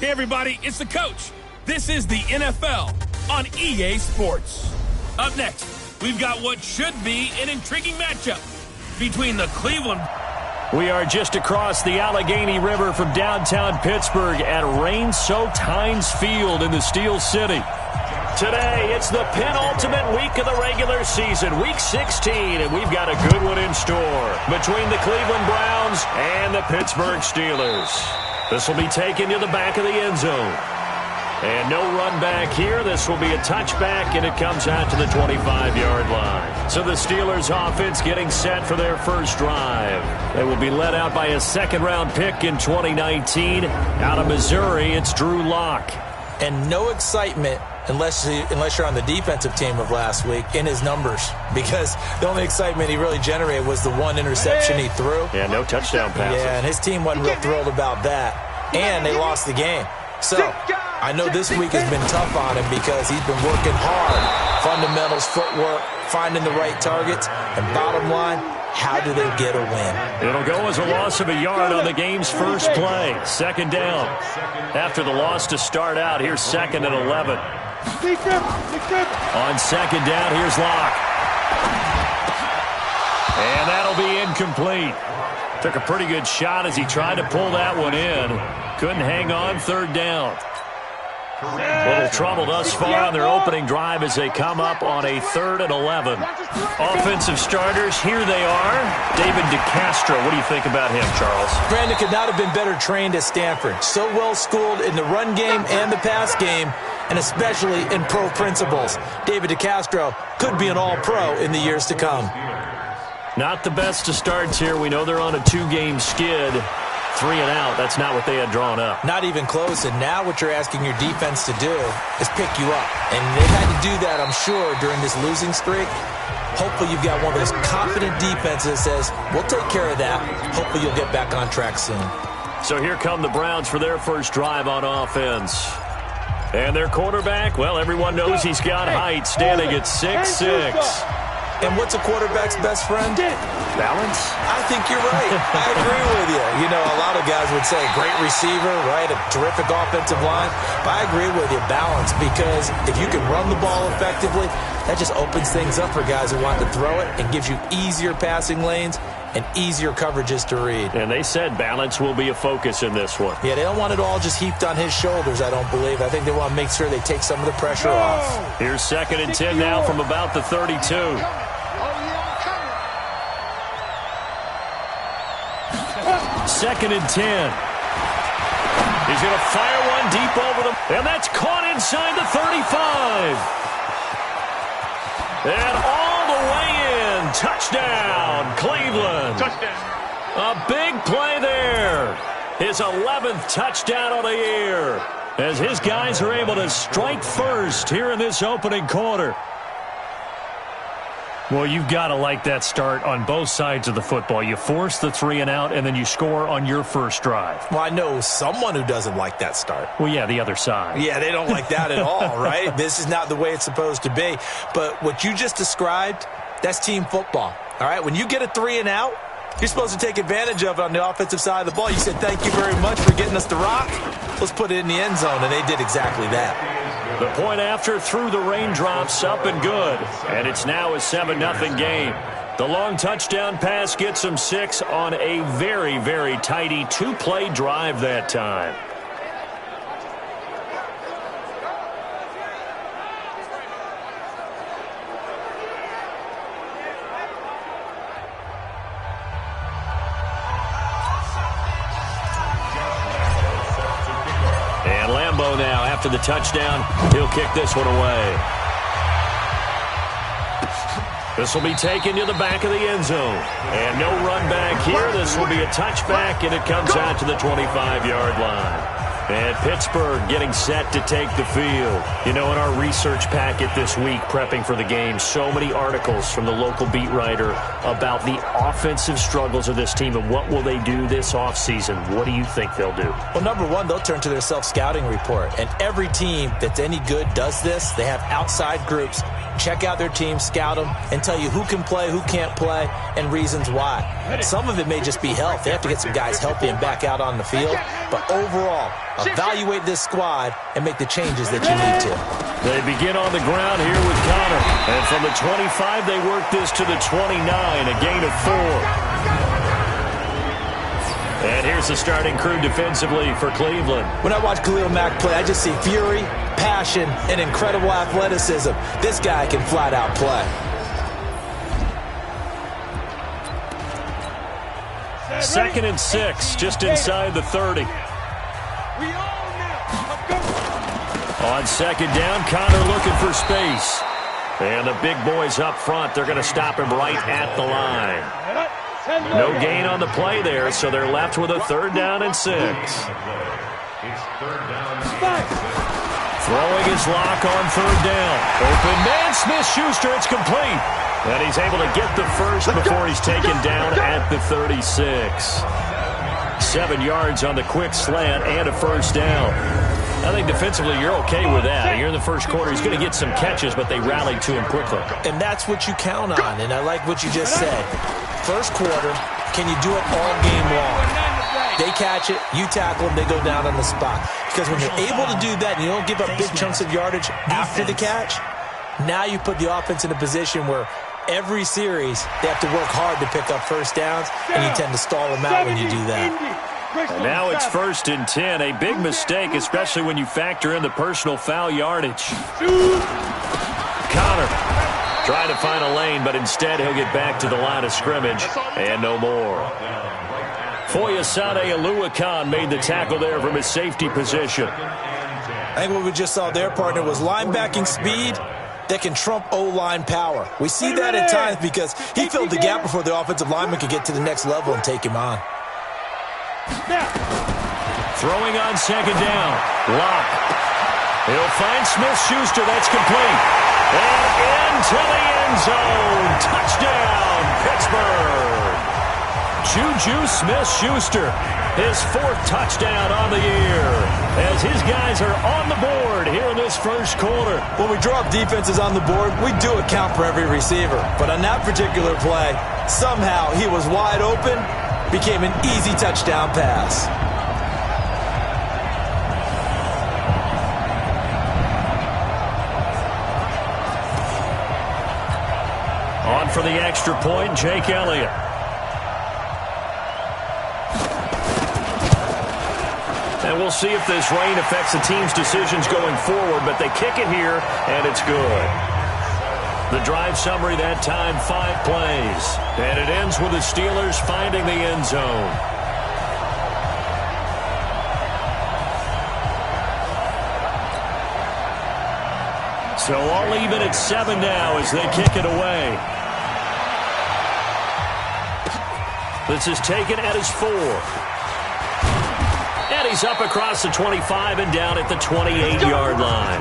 Hey, everybody, it's the coach. This is the NFL on EA Sports. Up next, we've got what should be an intriguing matchup between the Cleveland... We are just across the Allegheny River from downtown Pittsburgh at rain-soaked Heinz Field in the Steel City. Today, it's the penultimate week of the regular season, Week 16, and we've got a good one in store between the Cleveland Browns and the Pittsburgh Steelers. This will be taken to the back of the end zone. And no run back here. This will be a touchback, and it comes out to the 25-yard line. So the Steelers offense getting set for their first drive. They will be led out by a second-round pick in 2019. Out of Missouri, it's Drew Lock. And no excitement unless you're on the defensive team of last week in his numbers, because the only excitement he really generated was the one interception he threw. Yeah, no touchdown passes. Yeah, and his team wasn't real thrilled about that. And they lost the game. So I know this week has been tough on him because he's been working hard. Fundamentals, footwork, finding the right targets, and bottom line, how do they get a win? It'll go as a loss of a yard on the game's first play. Second down. After the loss to start out, here's second and 11. On second down, here's Locke. And that'll be incomplete. Took a pretty good shot as he tried to pull that one in. Couldn't hang on, third down. A little trouble thus far on their opening drive as they come up on a 3rd and 11. Offensive starters, here they are. David DeCastro, what do you think about him, Charles? Brandon could not have been better trained at Stanford. So well schooled in the run game and the pass game, and especially in pro principles. David DeCastro could be an all-pro in the years to come. Not the best of starts here. We know they're on a 2-game skid. 3 and out. That's not what they had drawn up. Not even close. And now what you're asking your defense to do is pick you up. And they've had to do that, I'm sure, during this losing streak. Hopefully you've got one of those confident defenses that says, we'll take care of that. Hopefully you'll get back on track soon. So here come the Browns for their first drive on offense. And their quarterback, well, everyone knows he's got height, standing at 6'6". And what's a quarterback's best friend? Balance? I think you're right. I agree with you. You know, a lot of guys would say great receiver, right? A terrific offensive line. But I agree with you, balance, because if you can run the ball effectively, that just opens things up for guys who want to throw it and gives you easier passing lanes and easier coverages to read. And they said balance will be a focus in this one. Yeah, they don't want it all just heaped on his shoulders, I don't believe. I think they want to make sure they take some of the pressure off. Here's 2nd and 10 now from about the 32. Second and 10. He's going to fire one deep over them. And that's caught inside the 35. And all the way in. Touchdown, Cleveland. Touchdown. A big play there. His 11th touchdown of the year. As his guys are able to strike first here in this opening quarter. Well, you've got to like that start on both sides of the football. You force the 3 and out, and then you score on your first drive. Well, I know someone who doesn't like that start. Well, yeah, the other side. Yeah, they don't like that at all, right? This is not the way it's supposed to be. But what you just described, that's team football, all right? When you get a 3 and out, you're supposed to take advantage of it on the offensive side of the ball. You said, thank you very much for getting us the rock. Let's put it in the end zone, and they did exactly that. The point after through the raindrops, up and good. And it's now a 7-0 game. The long touchdown pass gets them 6 on a very, very tidy 2-play drive that time. Now, after the touchdown, he'll kick this one away. This will be taken to the back of the end zone. And no run back here. This will be a touchback, and it comes out to the 25-yard line. And Pittsburgh getting set to take the field. You know, in our research packet this week, prepping for the game, so many articles from the local beat writer about the offensive struggles of this team and what will they do this offseason. What do you think they'll do? Well, number one, they'll turn to their self-scouting report. And every team that's any good does this. They have outside groups check out their team, scout them, and tell you who can play, who can't play, and reasons why. Some of it may just be health. They have to get some guys healthy and back out on the field. But overall, evaluate this squad and make the changes that you need to. They begin on the ground here with Connor. And from the 25, they work this to the 29, a gain of 4. And here's the starting crew defensively for Cleveland. When I watch Khalil Mack play, I just see fury, passion, and incredible athleticism. This guy can flat out play. Second and 6, just inside the 30. On second down, Connor looking for space. And the big boys up front, they're going to stop him right at the line. No gain on the play there, so they're left with a 3rd down and 6. Throwing his lock on 3rd down. Open man, Smith-Schuster, it's complete. And he's able to get the first before he's taken down at the 36. 7 yards on the quick slant and a 1st down. I think defensively you're okay with that. Here in the first quarter, he's going to get some catches, but they rallied to him quickly. And that's what you count on, and I like what you just said. First quarter, can you do it all game long? They catch it, you tackle them, they go down on the spot. Because when you're able to do that and you don't give up big chunks of yardage after the catch, now you put the offense in a position where every series they have to work hard to pick up 1st downs, and you tend to stall them out when you do that. And now it's 1st and 10, a big mistake, especially when you factor in the personal foul yardage. Connor trying to find a lane, but instead he'll get back to the line of scrimmage, and no more. Foyesade Oluwakan made the tackle there from his safety position. I think what we just saw there, partner, was linebacking speed that can trump O-line power. We see that at times because he filled the gap before the offensive lineman could get to the next level and take him on. Throwing on second down. Lock. He'll find Smith-Schuster. That's complete. And into the end zone. Touchdown, Pittsburgh. Juju Smith-Schuster, his 4th touchdown on the year, as his guys are on the board here in this first quarter. When we draw up defenses on the board, we do account for every receiver. But on that particular play, somehow he was wide open, became an easy touchdown pass. On for the extra point, Jake Elliott. And we'll see if this rain affects the team's decisions going forward, but they kick it here, and it's good. The drive summary that time, 5 plays. And it ends with the Steelers finding the end zone. So all even at 7 now as they kick it away. This is taken at his 4. And he's up across the 25 and down at the 28-yard line.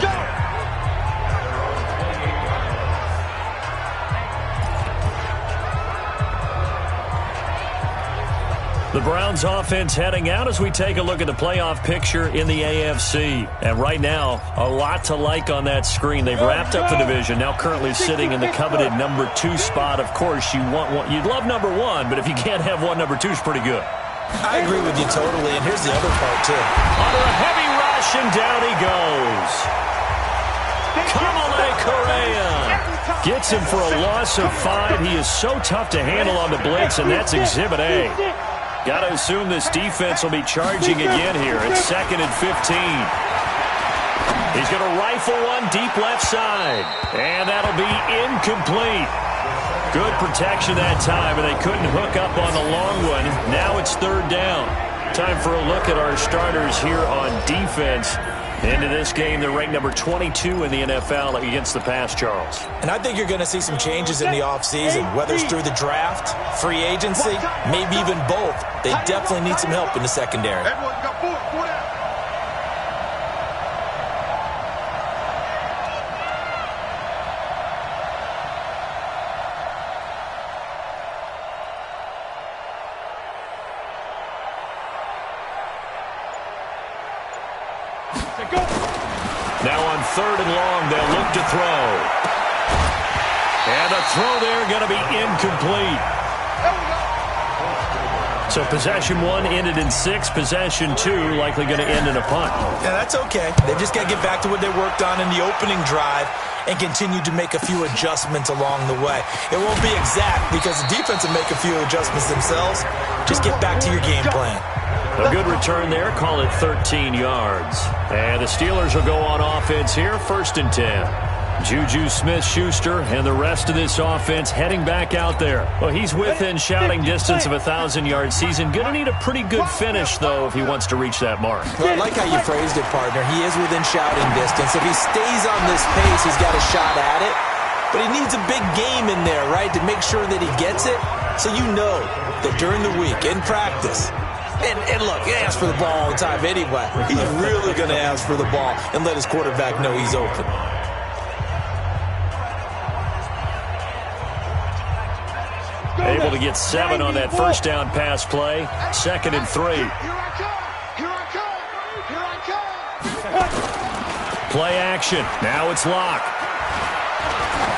The Browns offense heading out as we take a look at the playoff picture in the AFC. And right now, a lot to like on that screen. They've wrapped up the division, now currently sitting in the coveted number 2 spot. Of course, you'd love number 1, but if you can't have one, number 2 is pretty good. I agree with you totally, and here's the other part, too. Under a heavy rush, and down he goes. Kamale Correa gets him for a loss of 5. He is so tough to handle on the blitz, and that's Exhibit A. Got to assume this defense will be charging again here. It's 2nd and 15. He's going to rifle one deep left side, and that'll be incomplete. Good protection that time, and they couldn't hook up on the long one. Now it's 3rd down. Time for a look at our starters here on defense. Into this game, they're ranked number 22 in the NFL against the pass, Charles. And I think you're going to see some changes in the offseason, whether it's through the draft, free agency, maybe even both. They definitely need some help in the secondary. Now on 3rd and long, they'll look to throw. And the throw there going to be incomplete. So possession 1 ended in 6. Possession 2 likely going to end in a punt. Yeah, that's okay. They've just got to get back to what they worked on in the opening drive and continue to make a few adjustments along the way. It won't be exact because the defense will make a few adjustments themselves. Just get back to your game plan. A good return there. Call it 13 yards. And the Steelers will go on offense here. 1st and 10. Juju Smith-Schuster and the rest of this offense heading back out there. Well, he's within shouting distance of a 1,000-yard season. Going to need a pretty good finish, though, if he wants to reach that mark. Well, I like how you phrased it, partner. He is within shouting distance. If he stays on this pace, he's got a shot at it. But he needs a big game in there, right, to make sure that he gets it. So you know that during the week, in practice, and look, he asks for the ball all the time anyway. He's really going to ask for the ball and let his quarterback know he's open. Able to get 7 on that first down pass play. 2nd and 3. Play action. Now it's Locke.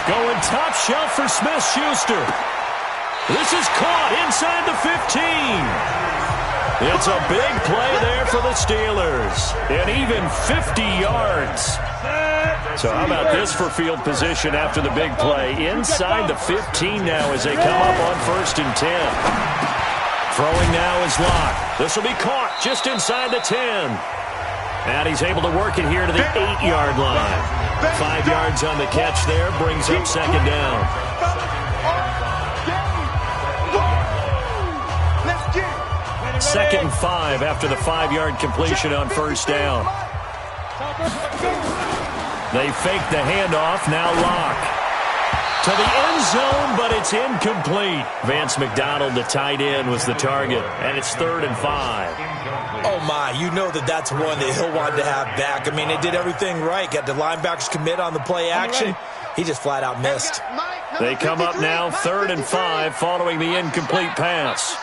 Going top shelf for Smith-Schuster. This is caught inside the 15. It's a big play there for the Steelers. And even 50 yards. So how about this for field position after the big play? Inside the 15 now as they come up on 1st and 10. Throwing now is Locke. This will be caught just inside the 10. And he's able to work it here to the 8-yard line. 5 yards on the catch there, brings up 2nd down. 2nd and 5 after the 5-yard completion on 1st down. They fake the handoff, now Locke. To the end zone, but it's incomplete. Vance McDonald, the tight end, was the target, and it's 3rd and 5. Oh, my, you know that's one that he'll want to have back. I mean, they did everything right. Got the linebackers commit on the play action. He just flat out missed. They come up now 3rd and 5 following the incomplete pass.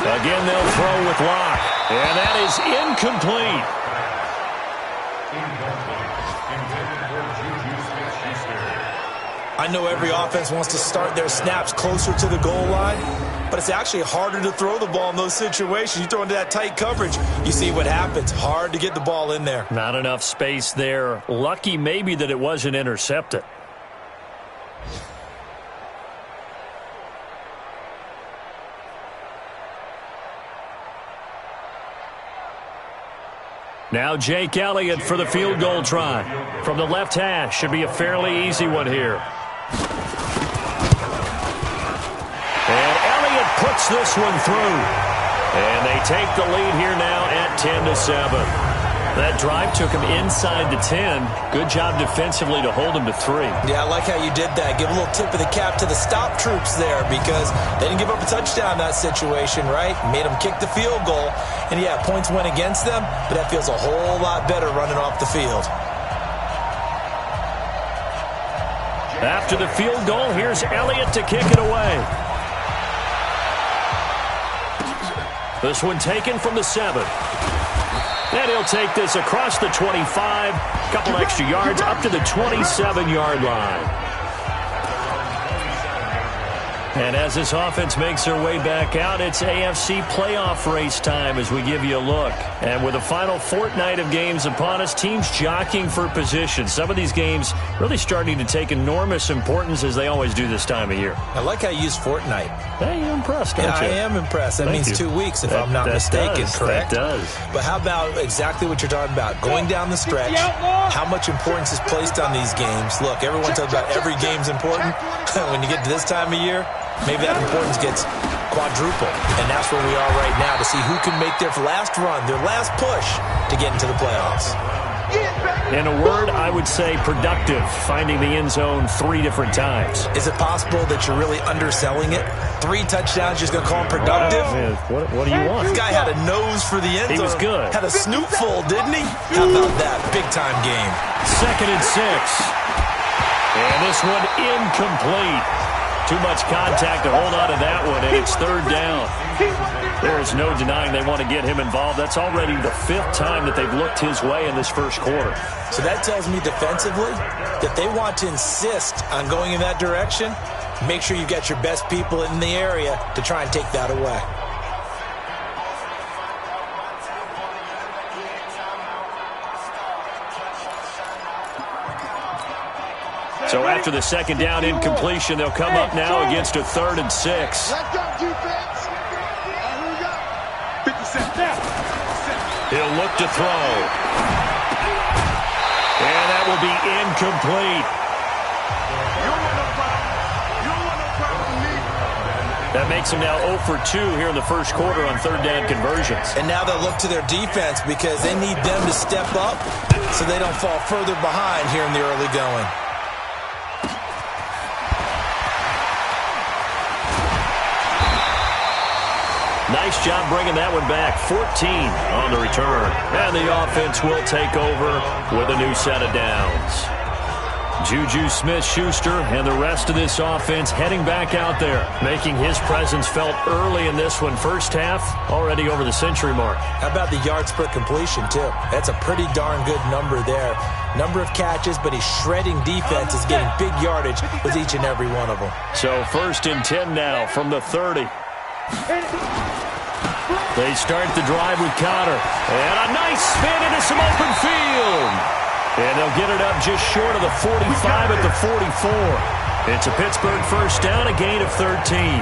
Again, they'll throw with Locke, and that is incomplete. I know every offense wants to start their snaps closer to the goal line, but it's actually harder to throw the ball in those situations. You throw into that tight coverage, you see what happens. Hard to get the ball in there. Not enough space there. Lucky maybe that it wasn't intercepted. Now Jake Elliott for the field goal try. From the left hash, should be a fairly easy one here. And Elliott puts this one through. And they take the lead here now at 10-7. That drive took him inside the 10. Good job defensively to hold him to 3. Yeah, I like how you did that. Give a little tip of the cap to the stop troops there because they didn't give up a touchdown in that situation, right? Made them kick the field goal. And, yeah, points went against them, but that feels a whole lot better running off the field. After the field goal, here's Elliott to kick it away. This one taken from the 7. And he'll take this across the 25, couple extra yards up to the 27-yard line. And as this offense makes their way back out, it's AFC playoff race time as we give you a look. And with the final fortnight of games upon us, teams jockeying for position. Some of these games really starting to take enormous importance as they always do this time of year. I like how you use fortnight. Hey, you're impressed, don't you? I am impressed. That means 2 weeks if I'm not mistaken, correct? That does. But how about exactly what you're talking about? Going down the stretch, how much importance is placed on these games. Look, everyone talks about every game's important. When you get to this time of year, maybe that importance gets quadruple. And that's where we are right now to see who can make their last run, their last push to get into the playoffs. In a word, I would say productive, finding the end zone 3 different times. Is it possible that you're really underselling it? 3 touchdowns, just going to call him productive? What do you want? This guy had a nose for the end zone. He was good. Had a snootful, didn't he? How about that? Big-time game. 2nd and 6. And this one incomplete. Too much contact to hold on to that one, and it's third down. There is no denying they want to get him involved. That's already the 5th time that they've looked his way in this first quarter. So that tells me defensively that they want to insist on going in that direction. Make sure you've got your best people in the area to try and take that away. So after the second down incompletion, they'll come up now against a 3rd and 6. Let's go, defense. Here we go. 50 cents. He'll look to throw. And that will be incomplete. That makes him now 0 for 2 here in the first quarter on 3rd down conversions. And now they'll look to their defense because they need them to step up so they don't fall further behind here in the early going. Nice job bringing that one back. 14 on the return. And the offense will take over with a new set of downs. Juju Smith-Schuster and the rest of this offense heading back out there, making his presence felt early in this one. First half, already over the century mark. How about the yards per completion, too? That's a pretty darn good number there. Number of catches, but his shredding defense is getting big yardage with each and every one of them. So 1st and 10 now from the 30. They start the drive with Cotter. And a nice spin into some open field. And they'll get it up just short of the 45 at the 44. It's a Pittsburgh first down, a gain of 13.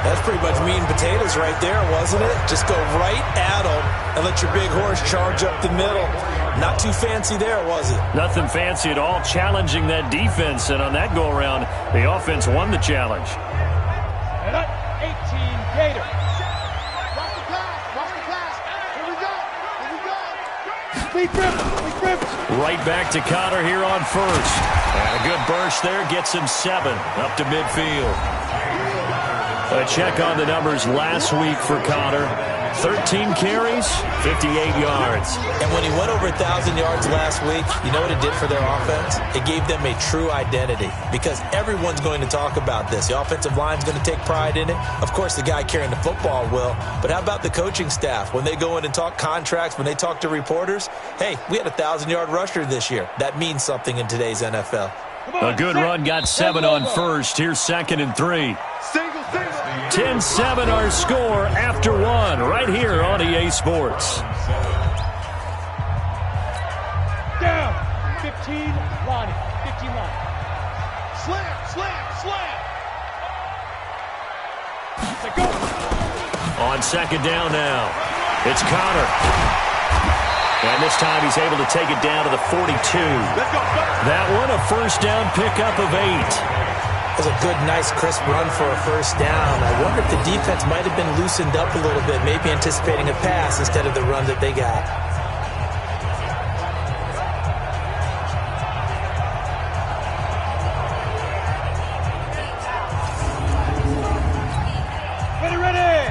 That's pretty much meat and potatoes right there, wasn't it? Just go right at them and let your big horse charge up the middle. Not too fancy there, was it? Nothing fancy at all, challenging that defense. And on that go-around, the offense won the challenge. 18 Gator. Watch the pass. Watch the pass. Here we go. Here we go. Speed grip. Right back to Cotter here on 1st. And a good burst there gets him 7 up to midfield. A check on the numbers last week for Cotter. 13 carries, 58 yards. And when he went over 1,000 yards last week, you know what it did for their offense? It gave them a true identity because everyone's going to talk about this. The offensive line's going to take pride in it. Of course, the guy carrying the football will. But how about the coaching staff? When they go in and talk contracts, when they talk to reporters, hey, we had a 1,000-yard rusher this year. That means something in today's NFL. A good run got 7 on 1st. Here's 2nd and 3. 10-7 our score after 1 right here on EA Sports. Down. 15 Lonnie. 15 Lonnie. Slam. Go. On 2nd down now. It's Cotter. And this time he's able to take it down to the 42. That one a first down pickup of 8. That was a good, nice, crisp run for a first down. I wonder if the defense might have been loosened up a little bit, maybe anticipating a pass instead of the run that they got. Ready.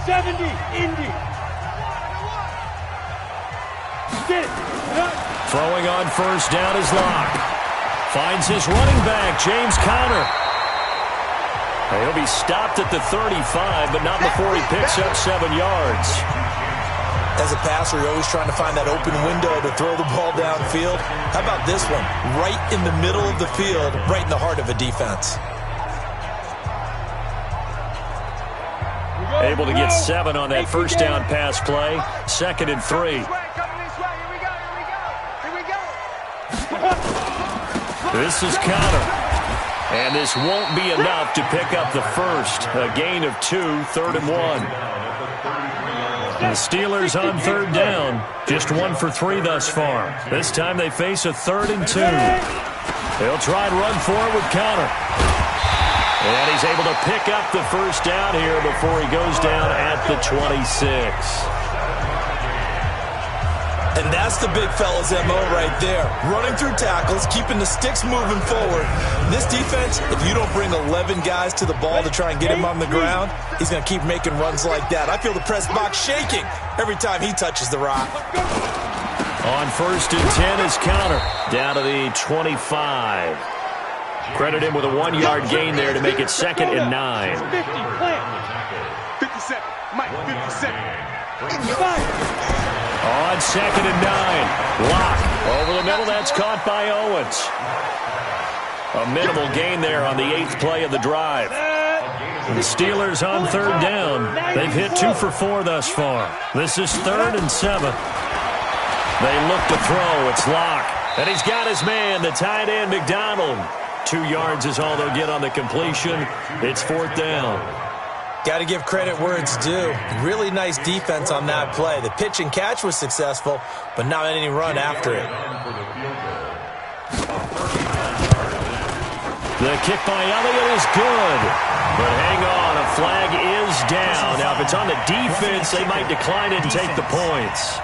70, Indy. Get it. Throwing on first down is Locke. Finds his running back, James Conner. He'll be stopped at the 35, but not before he picks up 7 yards. As a passer, you're always trying to find that open window to throw the ball downfield. How about this one? Right in the middle of the field, right in the heart of a defense. Able to get 7 on that first down pass play. 2nd and 3. This is Cotter. And this won't be enough to pick up the first. A gain of 2, 3rd and 1. The Steelers on 3rd down. Just 1 for 3 thus far. This time they face a 3rd and 2. They'll try and run for it with Cotter. And he's able to pick up the first down here before he goes down at the 26. And that's the big fella's MO right there. Running through tackles, keeping the sticks moving forward. This defense, if you don't bring 11 guys to the ball to try and get him on the ground, he's going to keep making runs like that. I feel the press box shaking every time he touches the rock. On 1st and 10 is Cotter. Down to the 25. Credit him with a 1-yard gain there to make it 2nd and 9. 50, plant. 57, Mike, 57. 55. On 2nd and 9. Lock over the middle. That's caught by Owens. A minimal gain there on the 8th play of the drive. The Steelers on 3rd down. They've hit 2 for 4 thus far. This is 3rd and 7. They look to throw. It's Lock. And he's got his man, the tight end, McDonald. 2 yards is all they'll get on the completion. It's 4th down. Got to give credit where it's due. Really nice defense on that play. The pitch and catch was successful, but not any run after it. The kick by Elliott is good. But hang on, a flag is down. Now, if it's on the defense, they might decline it and take the points.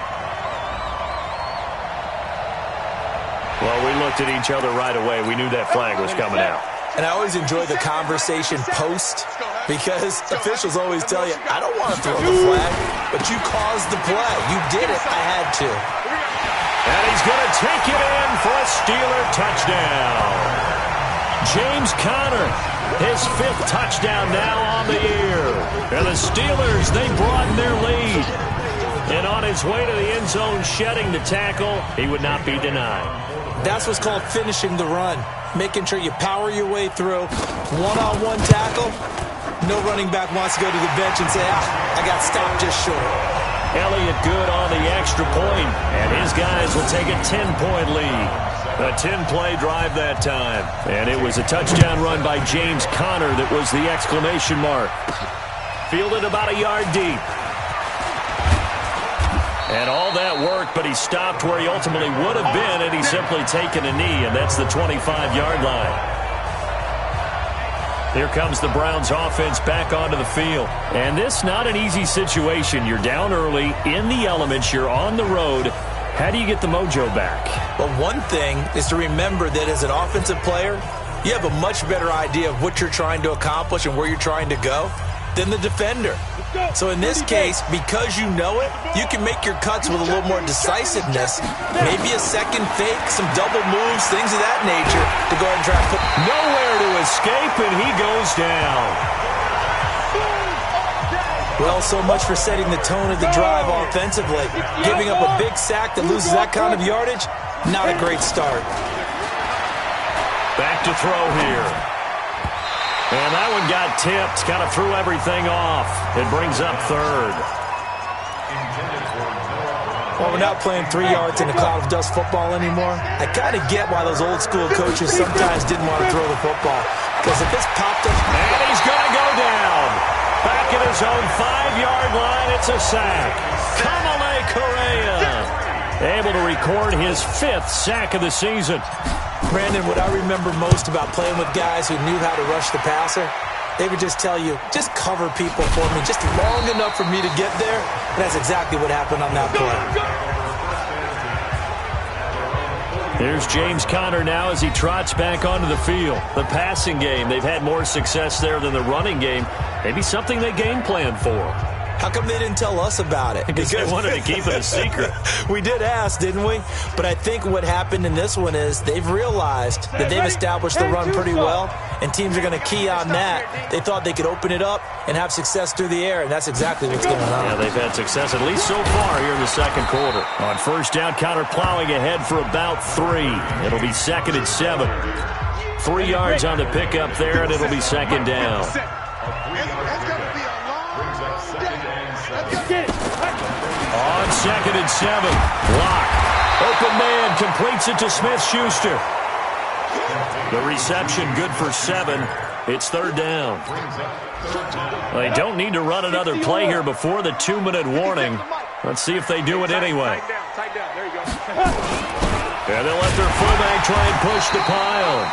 Well, we looked at each other right away. We knew that flag was coming out. And I always enjoy the conversation post because officials always tell you, I don't want to throw the flag, but you caused the play. You did it. I had to. And he's going to take it in for a Steeler touchdown. James Conner, his 5th touchdown now on the year. And the Steelers, they broaden their lead. And on his way to the end zone, shedding the tackle, he would not be denied. That's what's called finishing the run. Making sure you power your way through. One-on-one tackle. No running back wants to go to the bench and say, I got stopped just short. Elliott good on the extra point, and his guys will take a 10-point lead. A 10-play drive that time. And it was a touchdown run by James Conner that was the exclamation mark. Fielded about a yard deep. And all that worked, but he stopped where he ultimately would have been, and he's simply taken a knee, and that's the 25-yard line. Here comes the Browns offense back onto the field. And this not an easy situation. You're down early, in the elements, you're on the road. How do you get the mojo back? Well, one thing is to remember that as an offensive player, you have a much better idea of what you're trying to accomplish and where you're trying to go than the defender. So in this case, because you know it, you can make your cuts with a little more decisiveness. Maybe a second fake, some double moves, things of that nature to go ahead and try to put nowhere to escape, and he goes down. Well, so much for setting the tone of the drive offensively. Giving up a big sack that loses that kind of yardage, not a great start. Back to throw here. And that one got tipped, kind of threw everything off. It brings up 3rd. Well, we're not playing 3 yards in a cloud of dust football anymore. I kind of get why those old school coaches sometimes didn't want to throw the football. Because if it's popped up... And he's going to go down. Back at his own 5-yard line, it's a sack. Kamale Correa able to record his 5th sack of the season. Brandon, what I remember most about playing with guys who knew how to rush the passer, they would just tell you, just cover people for me, just long enough for me to get there. And that's exactly what happened on that play. Here's James Conner now as he trots back onto the field. The passing game, they've had more success there than the running game. Maybe something they game plan for. How come they didn't tell us about it? Because they wanted to keep it a secret. We did ask, didn't we? But I think what happened in this one is they've realized that they've established the run pretty well, and teams are going to key on that. They thought they could open it up and have success through the air, and that's exactly what's going on. Yeah, they've had success, at least so far, here in the second quarter. On 1st down, Conner plowing ahead for about 3. It'll be 2nd and 7. 3 yards on the pickup there, and it'll be 2nd down. On 2nd and 7, Lock. Open man, completes it to Smith-Schuster. The reception good for 7. It's 3rd down. They don't need to run another play here before the 2-minute warning. Let's see if they do it anyway. And they'll let their fullback try and push the pile.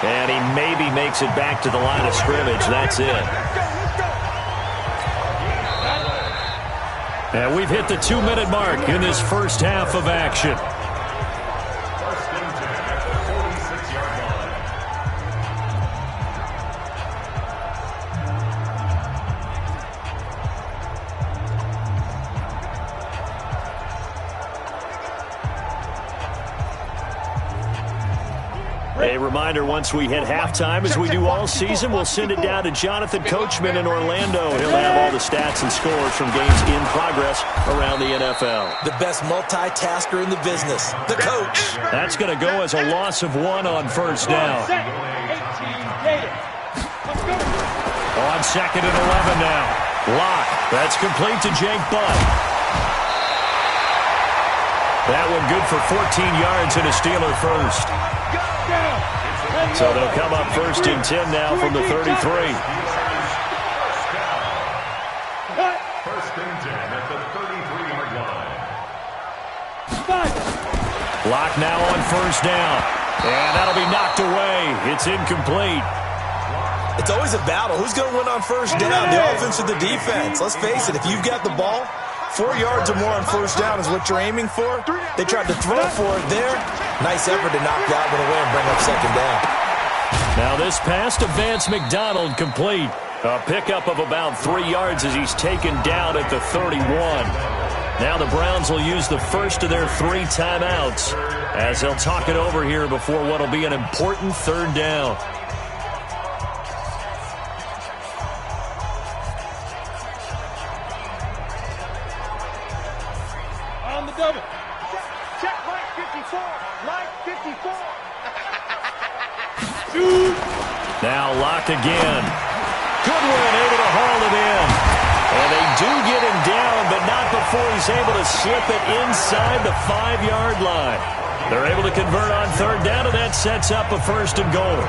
And he maybe makes it back to the line of scrimmage. That's it. And we've hit the 2-minute mark in this first half of action. A reminder, once we hit halftime, as we do all season, we'll send it down to Jonathan Coachman in Orlando. He'll have all the stats and scores from games in progress around the NFL. The best multitasker in the business, the coach. That's going to go as a loss of 1 on first down. On second and 11 now. Locke. That's complete to Jake Butt. That one good for 14 yards and a Steeler first. So they'll come up first and 10 now from the 33. First and 10 at the 33-yard line. Locke now on first down. And that'll be knocked away. It's incomplete. It's always a battle. Who's going to win on first down, the offense or the defense? Let's face it, if you've got the ball, 4 yards or more on first down is what you're aiming for. They tried to throw for it there. Nice effort to knock that one away and bring up second down. Now this pass to Vance McDonald complete. A pickup of about 3 yards as he's taken down at the 31. Now the Browns will use the first of their 3 timeouts as they'll talk it over here before what will be an important third down. On the double. Check line 54. Line 54. Shoot. Now Locke again. Goodwin able to haul it in. And they do get him down, but not before he's able to slip it inside the 5-yard line. They're able to convert on third down, and that sets up a first and goal.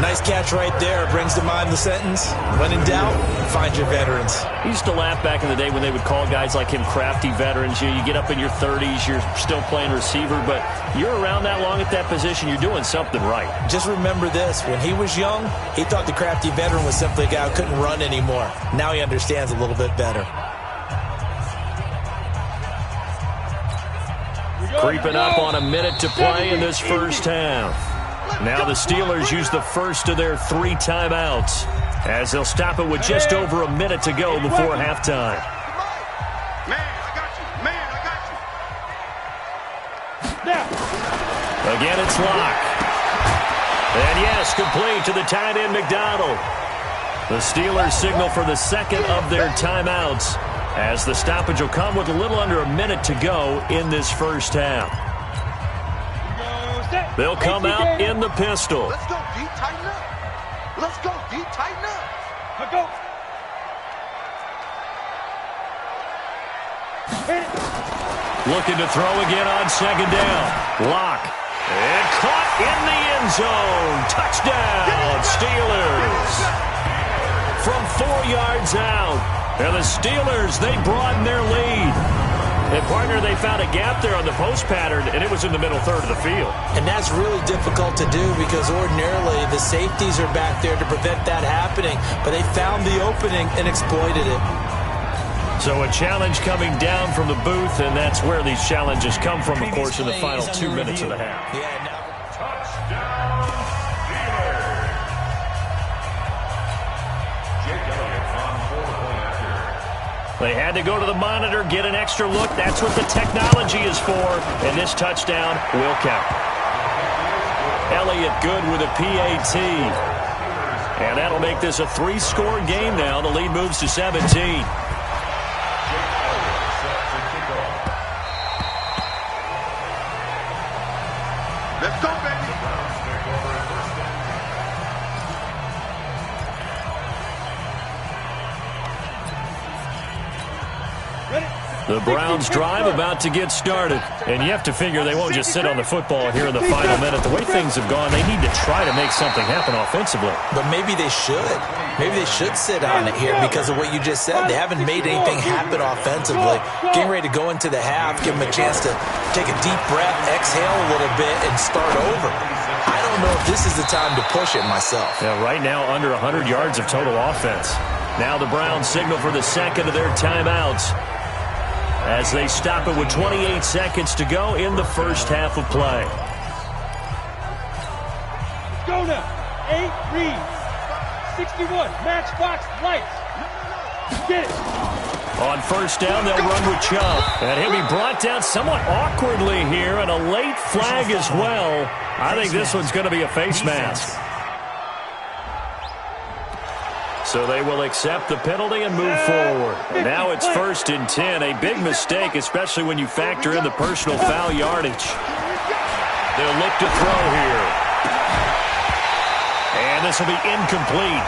Nice catch right there. Brings to mind the sentence, when in doubt, find your veterans. I used to laugh back in the day when they would call guys like him crafty veterans. You get up in your 30s, you're still playing receiver, but you're around that long at that position, you're doing something right. Just remember this. When he was young, he thought the crafty veteran was simply a guy who couldn't run anymore. Now he understands a little bit better. Creeping up on a minute to play in this first half. Now the Steelers use the first of their 3 timeouts as they'll stop it with just over a minute to go before halftime. Man, I got you. Man, I got you. Now. Again, it's Locke. And yes, complete to the tight end McDonald. The Steelers signal for the second of their timeouts as the stoppage will come with a little under a minute to go in this first half. They'll come out in the pistol. Let's go, D. Tighten up. Let's go, D. Tighten up. Let's go. Looking to throw again on second down. Locke. And caught in the end zone. Touchdown, Steelers. From 4 yards out. And the Steelers, they broaden their lead. And, partner, they found a gap there on the post pattern, and it was in the middle third of the field. And that's really difficult to do because ordinarily the safeties are back there to prevent that happening. But they found the opening and exploited it. So a challenge coming down from the booth, and that's where these challenges come from, of course, in the final 2 minutes of the half. Touchdown, Steelers. Jake Elliott on 4-point after. They had to go to the monitor, get an extra look. That's what the technology is for, and this touchdown will count. Elliott good with a PAT. And that'll make this a 3-score game now. The lead moves to 17. Let's go, baby. The Browns drive about to get started. And you have to figure they won't just sit on the football here in the final minute. The way things have gone, they need to try to make something happen offensively. But maybe they should. Maybe they should sit on it here because of what you just said. They haven't made anything happen offensively. Getting ready to go into the half, give them a chance to take a deep breath, exhale a little bit, and start over. I don't know if this is the time to push it myself. Yeah, right now under 100 yards of total offense. Now the Browns signal for the second of their timeouts as they stop it with 28 seconds to go in the first half of play. Let's go now. 8 reads. 61. Matchbox lights. Get it. On first down, they'll run with Chubb. And he'll be brought down somewhat awkwardly here, and a late flag as well. I think this one's going to be a face mask. So they will accept the penalty and move forward. And now it's 1st and 10. A big mistake, especially when you factor in the personal foul yardage. They'll look to throw here. And this will be incomplete.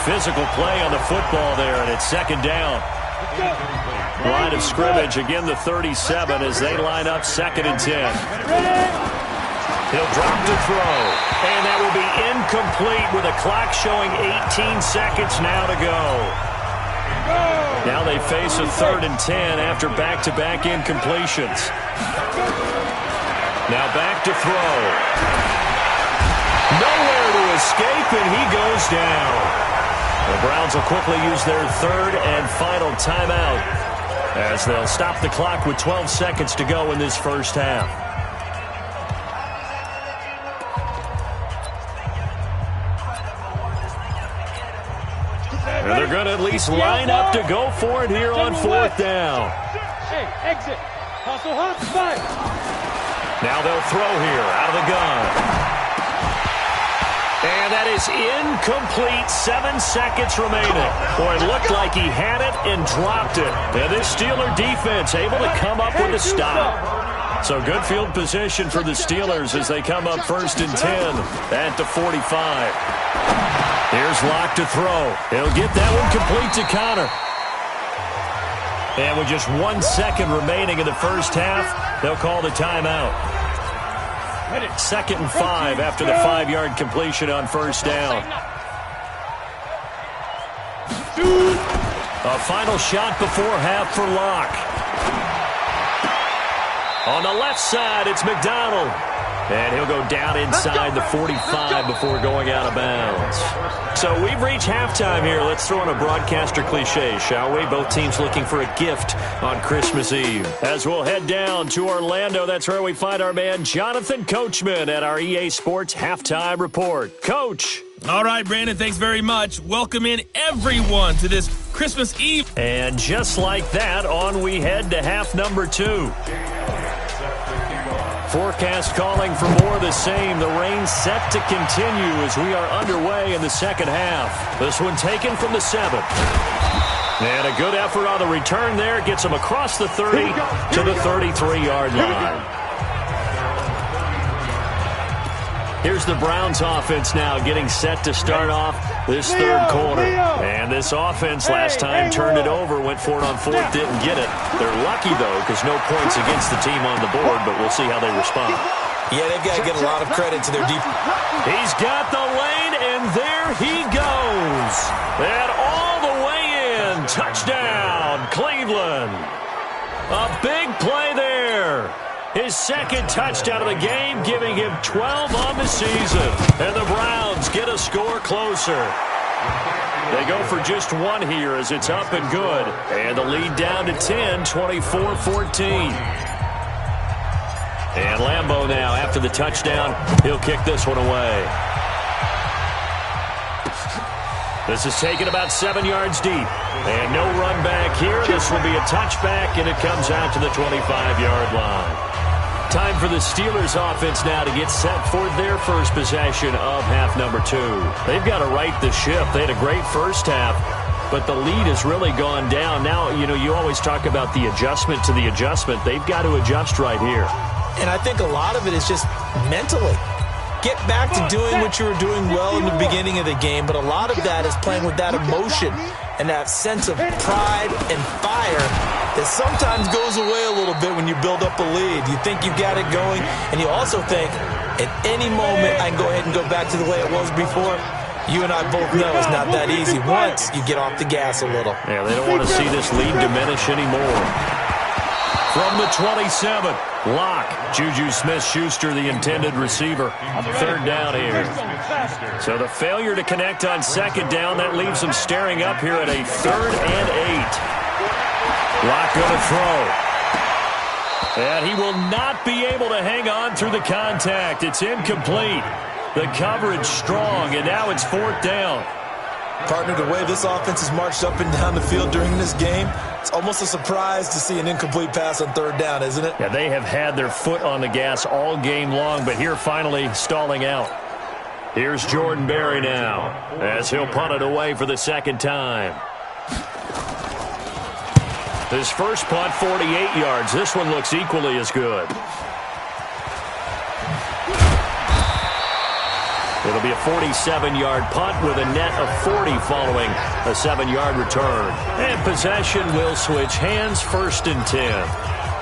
Physical play on the football there, and it's 2nd down. Line of scrimmage, again the 37 as they line up 2nd and 10. He'll drop to throw, and that will be incomplete with a clock showing 18 seconds now to go. Now they face a 3rd and 10 after back-to-back incompletions. Now back to throw. Nowhere to escape, and he goes down. The Browns will quickly use their 3rd and final timeout as they'll stop the clock with 12 seconds to go in this first half. And they're going to at least line up to go for it here on 4th down. Hey, exit. Hustle, hustle, fight. Now they'll throw here out of the gun. And that is incomplete. 7 seconds remaining. Boy, it looked like he had it and dropped it. And this Steeler defense able to come up with a stop. So good field position for the Steelers as they come up 1st and 10 at the 45. Here's Locke to throw. He'll get that one complete to Connor. And with just 1 second remaining in the first half, they'll call the timeout. 2nd and 5 after the 5-yard completion on first down. A final shot before half for Locke. On the left side, it's McDonald. And he'll go down inside the 45 before going out of bounds. So we've reached halftime here. Let's throw in a broadcaster cliche, shall we? Both teams looking for a gift on Christmas Eve. As we'll head down to Orlando, that's where we find our man Jonathan Coachman at our EA Sports Halftime Report. Coach. All right, Brandon, thanks very much. Welcome in everyone to this Christmas Eve. And just like that, on we head to half number 2. Forecast calling for more of the same. The rain set to continue as we are underway in the second half. This one taken from the 7. And a good effort on the return there. Gets him across the 30 to the 33-yard line. Here's the Browns offense now getting set to start off this third quarter. And this offense last time turned it over, went for it on 4th, didn't get it. They're lucky, though, because no points against the team on the board, but we'll see how they respond. Yeah, they've got to get a lot of credit to their deep. He's got the lane, and there he goes. And all the way in. Touchdown, Cleveland. A big play there. His 2nd touchdown of the game, giving him 12 on the season. And the Browns get a score closer. They go for just 1 here as it's up and good. And the lead down to 10, 24-14. And Lambeau now, after the touchdown, he'll kick this one away. This is taken about 7 yards deep. And no run back here. This will be a touchback, and it comes out to the 25-yard line. Time for the Steelers offense now to get set for their first possession of half number 2. They've got to right the ship. They had a great first half, but the lead has really gone down. Now, you always talk about the adjustment to the adjustment. They've got to adjust right here. And I think a lot of it is just mentally. Get back to doing what you were doing well in the beginning of the game, but a lot of that is playing with that emotion and that sense of pride and fire that sometimes goes away a little bit when you build up a lead. You think you've got it going, and you also think, at any moment, I can go ahead and go back to the way it was before. You and I both know it's not that easy once you get off the gas a little. Yeah, they don't want to see this lead diminish anymore. From the 27, Locke. Juju Smith-Schuster, the intended receiver. 3rd down here. So the failure to connect on 2nd down, that leaves them staring up here at a 3rd and 8. Locke going to throw. And he will not be able to hang on through the contact. It's incomplete. The coverage strong, and now it's 4th down. Partner, the way this offense has marched up and down the field during this game, it's almost a surprise to see an incomplete pass on third down, isn't it? Yeah, they have had their foot on the gas all game long, but here finally stalling out. Here's Jordan Berry now as he'll punt it away for the second time. His first punt, 48 yards. This one looks equally as good. It'll be a 47-yard punt with a net of 40 following a 7-yard return. And possession will switch hands, 1st and 10.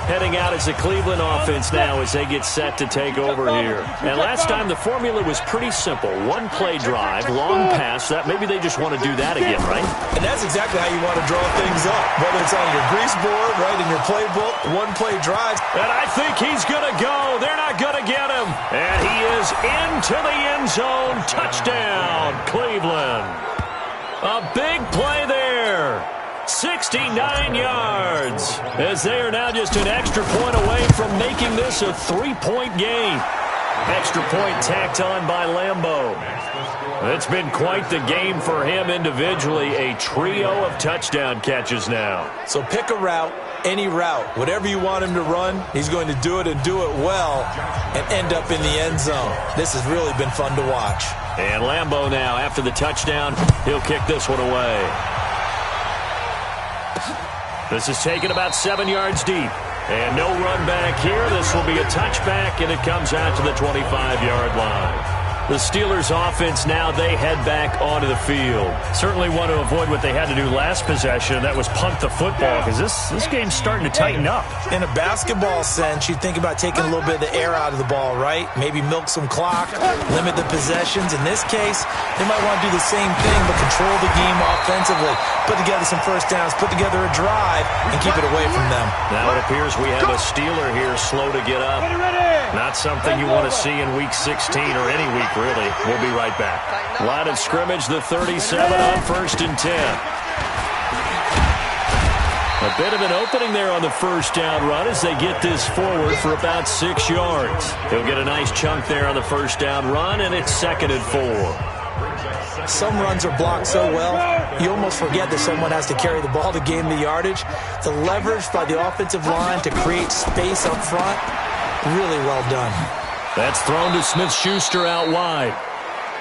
Heading out as the Cleveland offense now as they get set to take over here. And last time the formula was pretty simple. One play drive, long pass. That maybe they just want to do that again, right? And that's exactly how you want to draw things up. Whether it's on your grease board, right, in your playbook, one play drives. And I think he's going to go. They're not going to get him. And he is into the end zone. Touchdown, Cleveland. A big play there. 69 yards as they are now just an extra point away from making this a 3-point game. Extra point tacked on by Lambeau. It's been quite the game for him individually. A trio of touchdown catches now. So pick a route, any route. Whatever you want him to run, he's going to do it and do it well and end up in the end zone. This has really been fun to watch. And Lambeau now, after the touchdown, he'll kick this one away. This is taken about 7 yards deep. And no run back here. This will be a touchback, and it comes out to the 25-yard line. The Steelers' offense now, they head back onto the field. Certainly want to avoid what they had to do last possession. That was punt the football, because this game's starting to tighten up. In a basketball sense, you think about taking a little bit of the air out of the ball, right? Maybe milk some clock, limit the possessions. In this case, they might want to do the same thing, but control the game offensively. Put together some first downs, put together a drive, and keep it away from them. Now it appears we have a Steeler here slow to get up. Not something you want to see in Week 16 or any week, really. We'll be right back. Line of scrimmage, the 37 on 1st and 10. A bit of an opening there on the first down run as they get this forward for about 6 yards. He'll get a nice chunk there on the first down run, and it's 2nd and 4. Some runs are blocked so well, you almost forget that someone has to carry the ball to gain the yardage. The leverage by the offensive line to create space up front, really well done. That's thrown to Smith-Schuster out wide.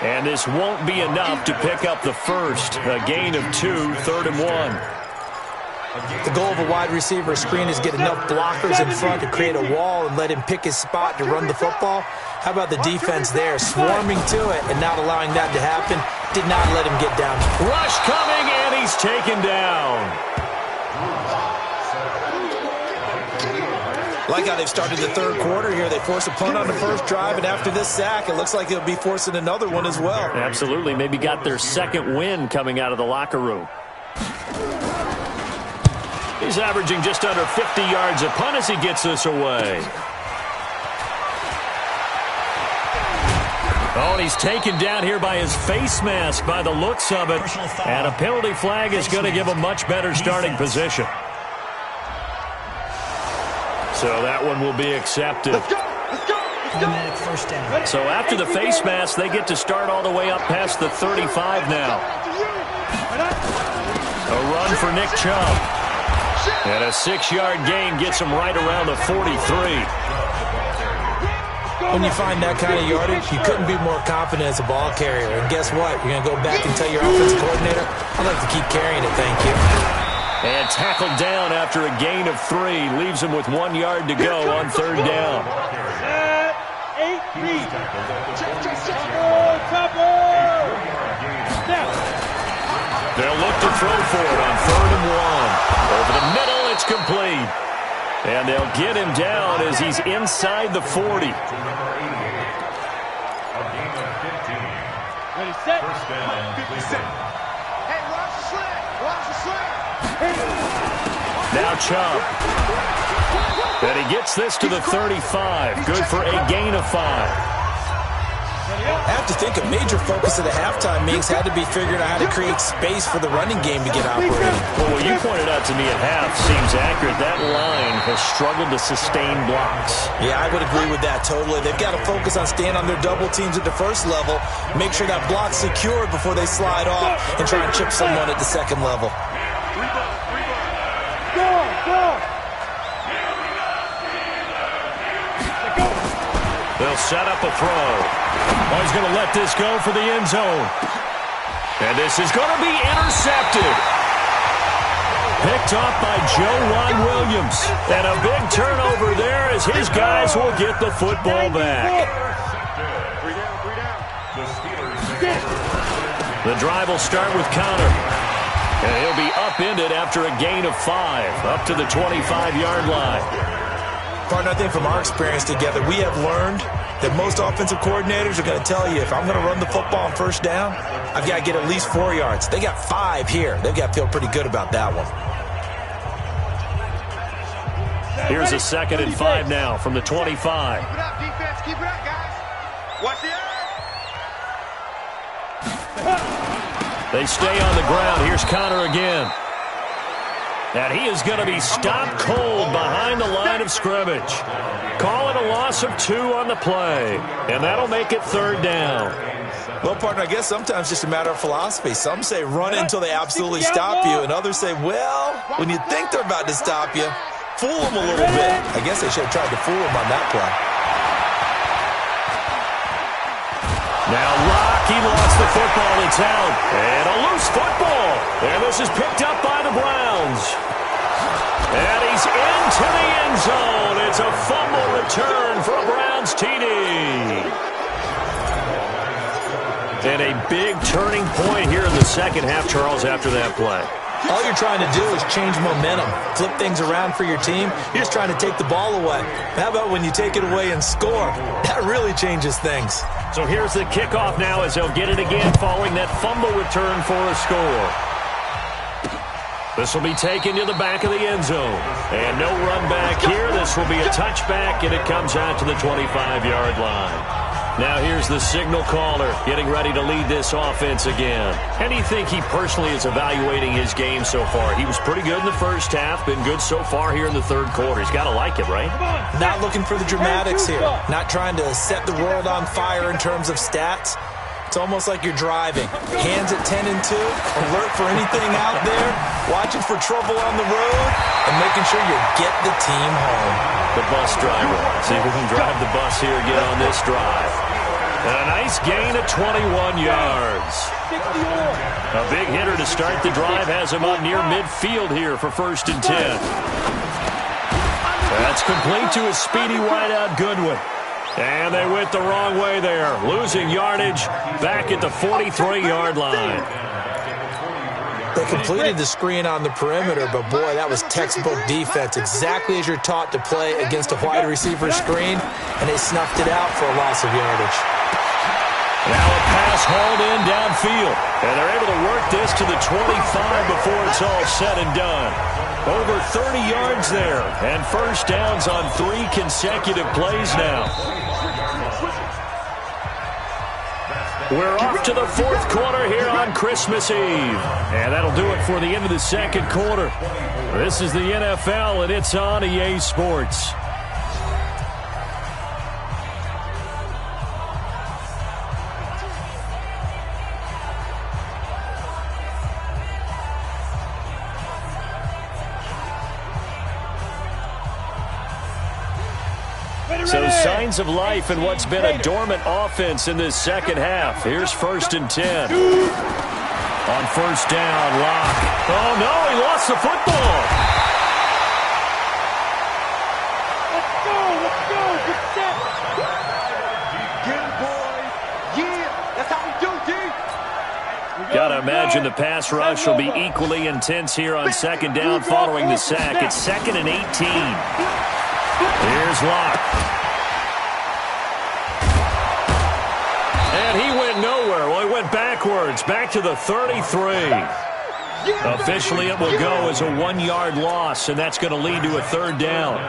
And this won't be enough to pick up the first. A gain of 2, 3rd and 1. The goal of a wide receiver screen is get enough blockers in front to create a wall and let him pick his spot to run the football. How about the defense there, swarming to it and not allowing that to happen? Did not let him get down. Rush coming, and he's taken down. Like how they've started the third quarter here. They force a punt on the first drive, and after this sack, it looks like they'll be forcing another one as well. Absolutely. Maybe got their second win coming out of the locker room. He's averaging just under 50 yards a punt as he gets this away. Oh, and he's taken down here by his face mask by the looks of it. And a penalty flag is going to give a much better starting position. So that one will be accepted. Let's go! First down. So after the face mask, they get to start all the way up past the 35 now. A run for Nick Chubb. And a 6-yard gain gets him right around the 43. When you find that kind of yardage, you couldn't be more confident as a ball carrier. And guess what? You're going to go back and tell your offensive coordinator, I'd like to keep carrying it, thank you. And tackled down after a gain of 3. Leaves him with 1 yard to go on 3rd down. 8 feet. They'll look to throw for it on 3rd and 1. Over the middle, it's complete. And they'll get him down as he's inside the 40. Ready, set. 50 set. Hey, watch the slant. Watch the slant. Now Chubb. And he gets this to the 35. Good for a gain of 5. I have to think a major focus of the halftime meetings had to be figuring out how to create space for the running game to get operating. Well, what you pointed out to me at half seems accurate. That line has struggled to sustain blocks. Yeah, I would agree with that totally. They've got to focus on staying on their double teams at the first level, make sure that block's secured before they slide off and try and chip someone at the second level. They'll set up a throw. Oh, he's going to let this go for the end zone. And this is going to be intercepted. Picked off by Joe Williams. And a big turnover there as his guys will get the football back. The drive will start with Connor. And he'll be upended after a gain of 5, up to the 25-yard line. Partner, I think from our experience together, we have learned that most offensive coordinators are going to tell you, if I'm going to run the football on first down, I've got to get at least 4 yards. They got 5 here. They've got to feel pretty good about that one. Here's a 2nd and 5 now from the 25. Keep it up, defense. Keep it up, guys. Watch the eye. They stay on the ground. Here's Connor again. And he is going to be stopped cold behind the line of scrimmage. Call it a loss of 2 on the play. And that'll make it 3rd down. Well, partner, I guess sometimes it's just a matter of philosophy. Some say run until they absolutely stop you, and others say, well, when you think they're about to stop you, fool them a little bit. I guess they should have tried to fool them on that play. Now Locke, he lost the football. It's out. And a loose football. And this is picked up by the Browns. And he's into the end zone. It's a fumble return for a Browns TD. And a big turning point here in the second half, Charles, after that play. All you're trying to do is change momentum, flip things around for your team. You're just trying to take the ball away. How about when you take it away and score? That really changes things. So here's the kickoff now as they'll get it again following that fumble return for a score. This will be taken to the back of the end zone. And no run back here. This will be a touchback, and it comes out to the 25-yard line. Now here's the signal caller getting ready to lead this offense again. How do you think he personally is evaluating his game so far? He was pretty good in the first half, been good so far here in the third quarter. He's got to like it, right? Not looking for the dramatics here. Not trying to set the world on fire in terms of stats. It's almost like you're driving. Hands at 10 and 2, alert for anything out there, watching for trouble on the road, and making sure you get the team home. The bus driver. See if we can drive the bus here again on this drive. And a nice gain of 21 yards. A big hitter to start the drive has him up near midfield here for 1st and 10. That's complete to a speedy wideout Goodwin. And they went the wrong way there, losing yardage back at the 43-yard line. They completed the screen on the perimeter, but boy, that was textbook defense, exactly as you're taught to play against a wide receiver screen, and they snuffed it out for a loss of yardage. Now a pass hauled in downfield, and they're able to work this to the 25 before it's all said and done. Over 30 yards there, and first downs on 3 consecutive plays now. We're off to the 4th quarter here on Christmas Eve. And that'll do it for the end of the second quarter. This is the NFL, and it's on EA Sports. So signs of life in what's been a dormant offense in this second half. Here's 1st and 10. On first down, Locke. Oh, no, he lost the football. Let's go, good step. Get him, boys. Yeah, that's how we do, D. Got to imagine the pass rush will be equally intense here on 2nd down following the sack. It's 2nd and 18. Here's Locke. And he went nowhere. Well, he went backwards, back to the 33. Officially, it will go as a 1-yard loss, and that's going to lead to a third down.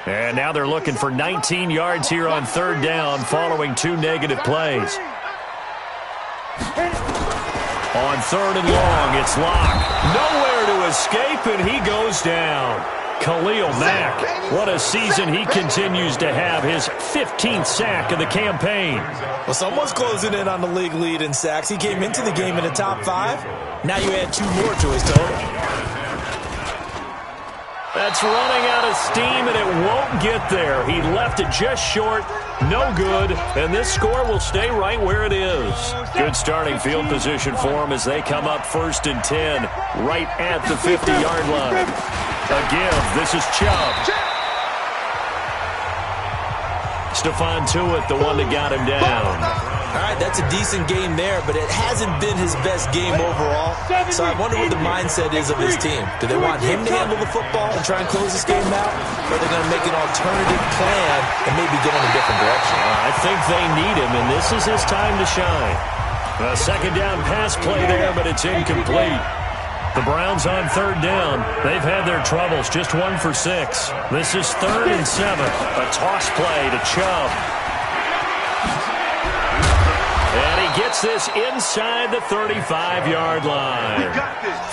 And now they're looking for 19 yards here on third down following 2 negative plays. On third and long, it's Locke. Nowhere to escape, and he goes down. Khalil Mack, what a season he continues to have, his 15th sack of the campaign. Well, someone's closing in on the league lead in sacks. He came into the game in the top 5. Now you add 2 more to his total. That's running out of steam, and it won't get there. He left it just short, no good, and this score will stay right where it is. Good starting field position for him as they come up 1st and 10, right at the 50-yard line. A give, this is Chubb. Stephon Tuitt, the one that got him down. All right, that's a decent game there, but it hasn't been his best game overall. So I wonder what the mindset is of his team. Do they want him to handle the football and try and close this game out? Or are they going to make an alternative plan and maybe go in a different direction? I think they need him, and this is his time to shine. A second down pass play there, but it's incomplete. The Browns on third down. They've had their troubles, just 1 for 6. This is 3rd and 7. A toss play to Chubb. And he gets this inside the 35-yard line.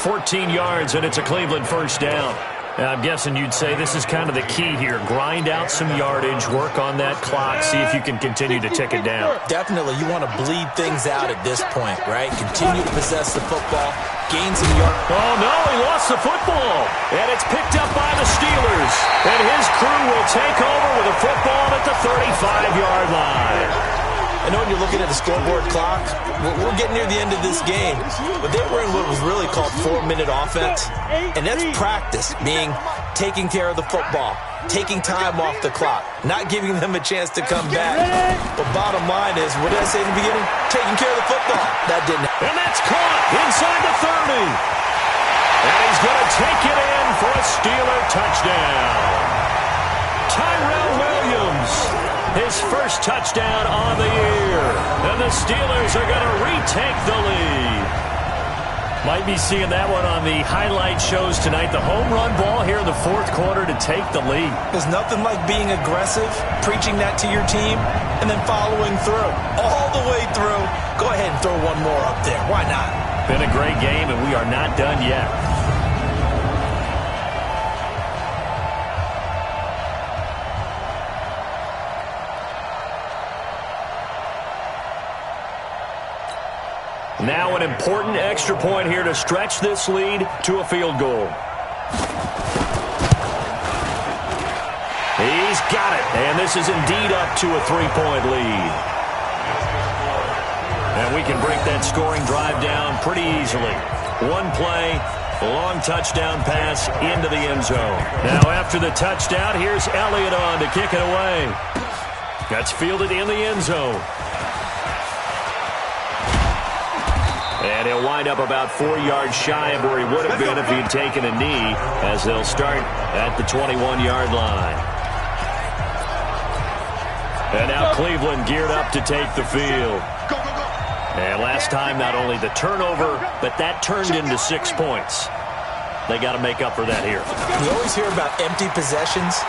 14 yards, and it's a Cleveland first down. I'm guessing you'd say this is kind of the key here. Grind out some yardage, work on that clock, see if you can continue to tick it down. Definitely. You want to bleed things out at this point, right? Continue to possess the football, gain some yards. Oh, no, he lost the football. And it's picked up by the Steelers. And his crew will take over with a football at the 35-yard line. I know when you're looking at the scoreboard clock, we're getting near the end of this game, but they were in what was really called 4-minute offense, and that's practice, meaning taking care of the football, taking time off the clock, not giving them a chance to come back. But bottom line is, what did I say in the beginning? Taking care of the football. That didn't happen. And that's caught inside the 30. And he's going to take it in for a Steeler touchdown. Tyrell Williams, his first touchdown on the year. And the Steelers are going to retake the lead. Might be seeing that one on the highlight shows tonight. The home run ball here in the 4th quarter to take the lead. There's nothing like being aggressive, preaching that to your team, and then following through. All the way through. Go ahead and throw one more up there. Why not? Been a great game, and we are not done yet. Now an important extra point here to stretch this lead to a field goal. He's got it, and this is indeed up to a 3-point lead. And we can break that scoring drive down pretty easily. One play, long touchdown pass into the end zone. Now after the touchdown, here's Elliott on to kick it away. That's fielded in the end zone. And he'll wind up about 4 yards shy of where he would have been if he'd taken a knee, as they'll start at the 21-yard line. And now Cleveland geared up to take the field. And last time, not only the turnover, but that turned into 6 points. They got to make up for that here. You always hear about empty possessions,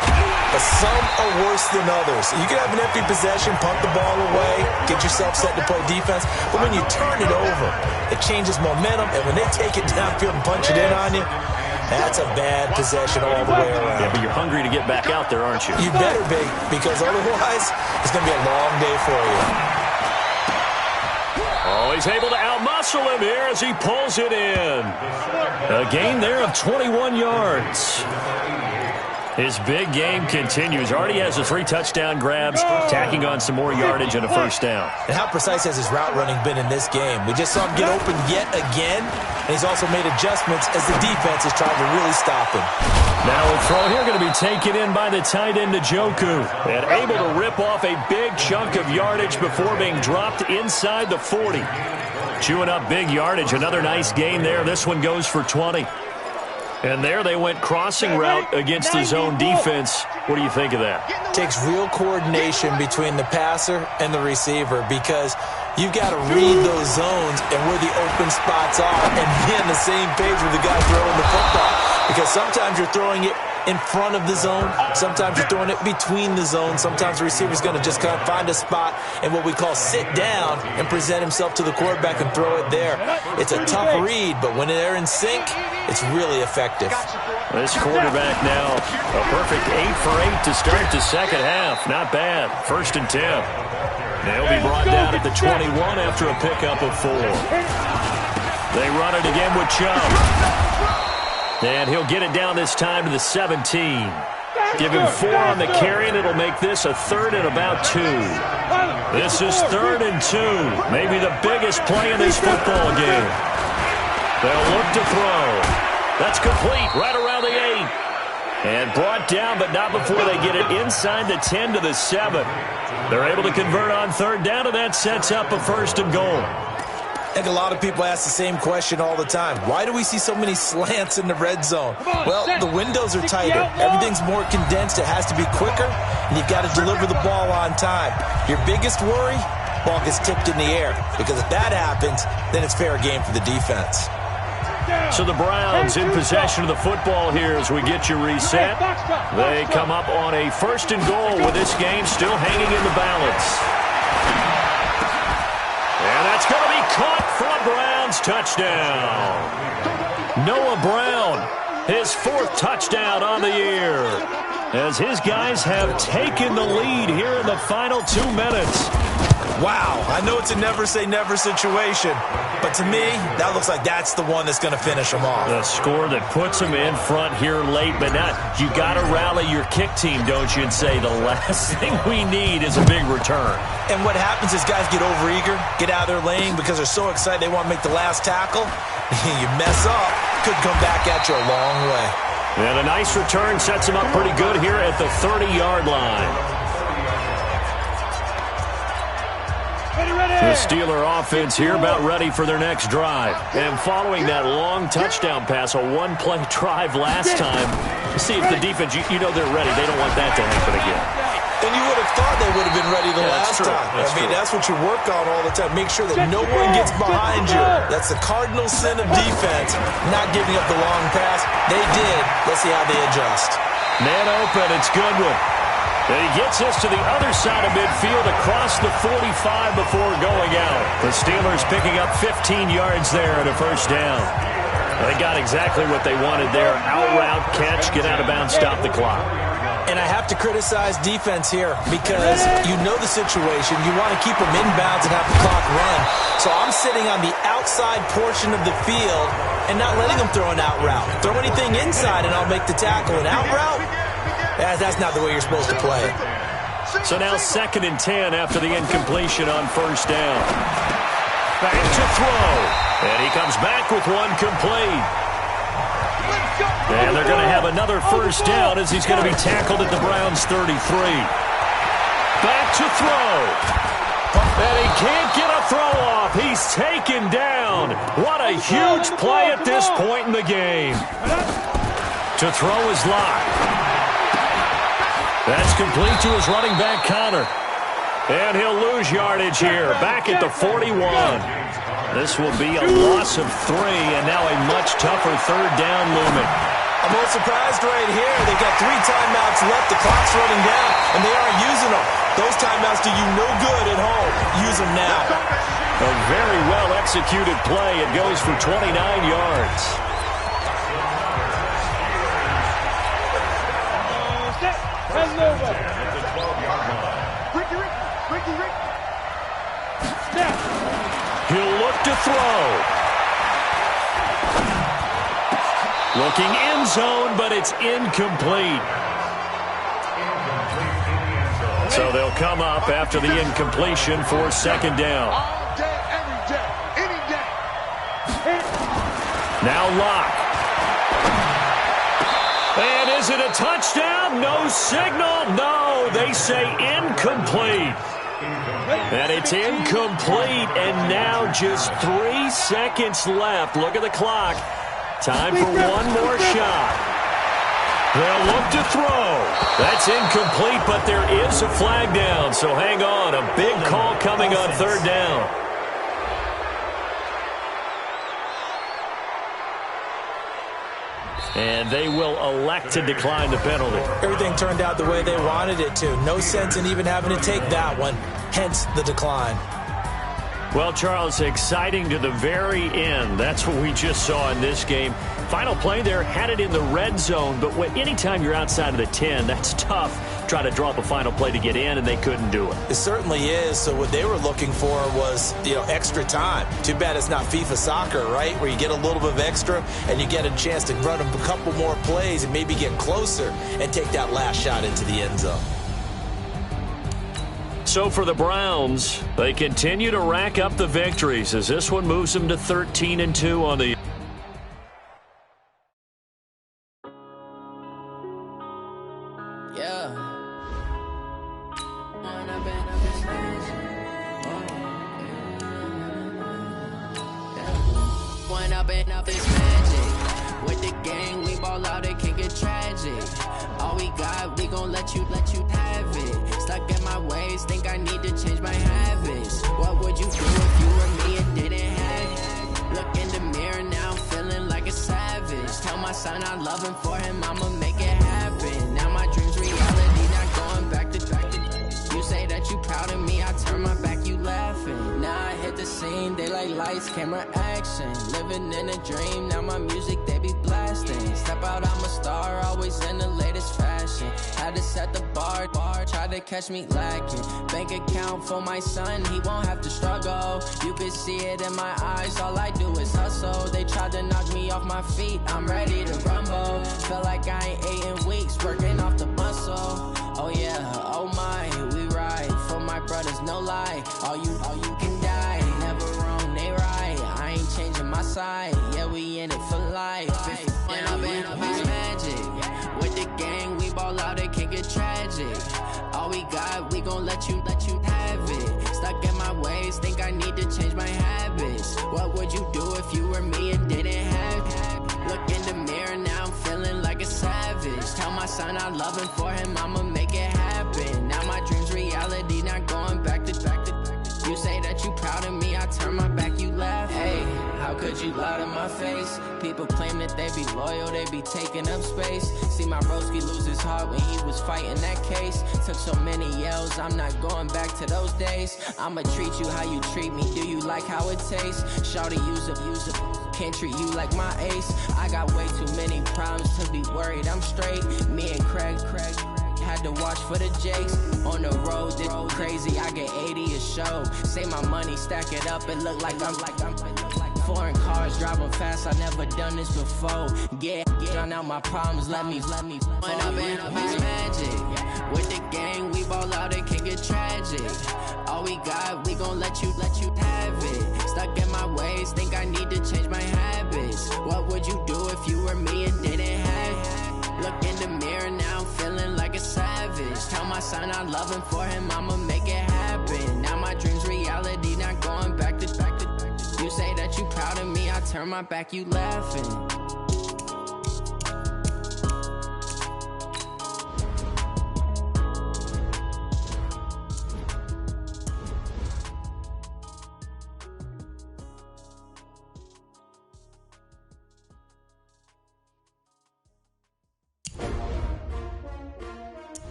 but some are worse than others. You can have an empty possession, punt the ball away, get yourself set to play defense, but when you turn it over, it changes momentum, and when they take it downfield and punch it in on you, that's a bad possession all the way around. Yeah, but you're hungry to get back out there, aren't you? You better be, because otherwise, it's going to be a long day for you. Oh, he's able to outmuscle him here as he pulls it in. A gain there of 21 yards. His big game continues. Already has the 3 touchdown grabs, tacking on some more yardage and a first down. And how precise has his route running been in this game? We just saw him get open yet again, and he's also made adjustments as the defense is trying to really stop him. Now a throw here going to be taken in by the tight end Njoku, and able to rip off a big chunk of yardage before being dropped inside the 40. Chewing up big yardage. Another nice gain there. This one goes for 20. And there they went crossing route against the zone defense. What do you think of that? Takes real coordination between the passer and the receiver, because You've got to read those zones and where the open spots are and be on the same page with the guy throwing the football. Because sometimes you're throwing it in front of the zone. Sometimes you're throwing it between the zones. Sometimes the receiver's going to just kind of find a spot and what we call sit down and present himself to the quarterback and throw it there. It's a tough read, but when they're in sync, it's really effective. This quarterback now, a perfect 8 for 8 to start the second half. Not bad. 1st and 10. They'll be brought down at the 21 after a pickup of 4. They run it again with Chubb. And he'll get it down this time to the 17. Give him 4 on the carry, and it'll make this a 3rd and about 2. This is 3rd and 2. Maybe the biggest play in this football game. They'll look to throw. That's complete right around the 8. And brought down, but not before they get it inside the 10 to the 7. They're able to convert on 3rd down, and that sets up a 1st and goal. I think a lot of people ask the same question all the time. Why do we see so many slants in the red zone? Well, the windows are tighter. Everything's more condensed. It has to be quicker, and you've got to deliver the ball on time. Your biggest worry, ball gets tipped in the air. Because if that happens, then it's fair game for the defense. So the Browns in possession of the football here as we get you reset. They come up on a 1st and goal with this game still hanging in the balance. And that's going to be caught for a Browns touchdown. Noah Brown, his 4th touchdown on the year, as his guys have taken the lead here in the final 2 minutes. Wow, I know it's a never-say-never situation, but to me, that looks like that's the one that's going to finish them off. The score that puts them in front here late, but not. You got to rally your kick team, don't you, and say the last thing we need is a big return. And what happens is guys get overeager, get out of their lane because they're so excited they want to make the last tackle. You mess up, could come back at you a long way. And a nice return sets them up pretty good here at the 30-yard line. The Steeler offense here about ready for their next drive. And following that long touchdown pass, a one-play drive last time, see if the defense, you know they're ready. They don't want that to happen again. And you would have thought they would have been ready the last time. That's what you work on all the time. Make sure that no one gets behind you. That's the cardinal sin of defense, not giving up the long pass. They did. Let's see how they adjust. Man open, it's Goodwin. And he gets us to the other side of midfield across the 45 before going out. The Steelers picking up 15 yards there at a 1st down. They got exactly what they wanted there. Out route, catch, get out of bounds, stop the clock. And I have to criticize defense here because you know the situation. You want to keep them inbounds and have the clock run. So I'm sitting on the outside portion of the field and not letting them throw an out route. Throw anything inside and I'll make the tackle. An out route? That's not the way you're supposed to play. So now 2nd and 10 after the incompletion on 1st down. Back to throw. And he comes back with one complete. And they're going to have another 1st down as he's going to be tackled at the Browns 33. Back to throw. And he can't get a throw off. He's taken down. What a huge play at this point in the game. To throw is locked. That's complete to his running back, Connor. And he'll lose yardage here, back at the 41. This will be a loss of 3, and now a much tougher 3rd down looming. I'm a little surprised right here. They've got 3 timeouts left. The clock's running down, and they aren't using them. Those timeouts do you no good at home. Use them now. A very well-executed play. It goes for 29 yards. He'll look to throw. Looking end zone, but it's incomplete. So they'll come up after the incompletion for 2nd down. All day, every day, any day. Now Locke. And is it a touchdown? No signal. No, they say incomplete. And it's incomplete, and now just 3 seconds left. Look at the clock. Time for one more shot. They'll look to throw. That's incomplete, but there is a flag down, so hang on. A big call coming on 3rd down. And they will elect to decline the penalty. Everything turned out the way they wanted it to. No sense in even having to take that one, hence the decline. Well, Charles, exciting to the very end. That's what we just saw in this game. Final play there, had it in the red zone, but anytime you're outside of the 10, that's tough. Try to draw up a final play to get in, and they couldn't do it. It certainly is. So what they were looking for was, extra time. Too bad it's not FIFA soccer, right, where you get a little bit of extra and you get a chance to run a couple more plays and maybe get closer and take that last shot into the end zone. So for the Browns, they continue to rack up the victories as this one moves them to 13-2 on the camera action, living in a dream. Now my music they be blasting. Step out, I'm a star, always in the latest fashion. Had to set the bar, try to catch me lacking. Bank account for my son, he won't have to struggle. You can see it in my eyes, all I do is hustle. They tried to knock me off my feet, I'm ready to rumble. Felt like I ain't ate in weeks, working off the muscle. Oh yeah, oh my, we ride for my brothers, no lie. All you can die, never wrong, they right. I ain't changing my side, yeah, we in it for life. When I've been up is magic. With the gang, we ball out, it can get tragic. All we got, we gon' let you have it. Stuck in my ways, think I need to change my habits. What would you do if you were me and didn't have it? Look in the mirror, now I'm feeling like a savage. Tell my son I love him, for him I'ma make it happen. Now my dream's reality, not going back to. You say that you proud of me, I turn my back, you laugh. Hey, how could you lie to my face? People claim that they be loyal, they be taking up space. See my broski lose his heart when he was fighting that case. Took so many yells, I'm not going back to those days. I'ma treat you how you treat me, do you like how it tastes? Shawty, use it, can't treat you like my ace. I got way too many problems to be worried, I'm straight. Me and Craig had to watch for the Jakes. On the road, this crazy, I get 80 a show. Say my money, stack it up, it look like I'm foreign cars, driving fast, I never done this before. Get drown out my problems, let me When I've been up is magic. With the gang, we ball out, it can get tragic. All we got, we gon' let you have it. Stuck in my ways, think I need to change my habits. What would you do if you were me and didn't have it? Look in the mirror, now I'm feeling like a savage. Tell my son I love him, for him I'ma make it happen. Now my dream's reality, not going back to. You say that you proud of me, I turn my back, you laughing.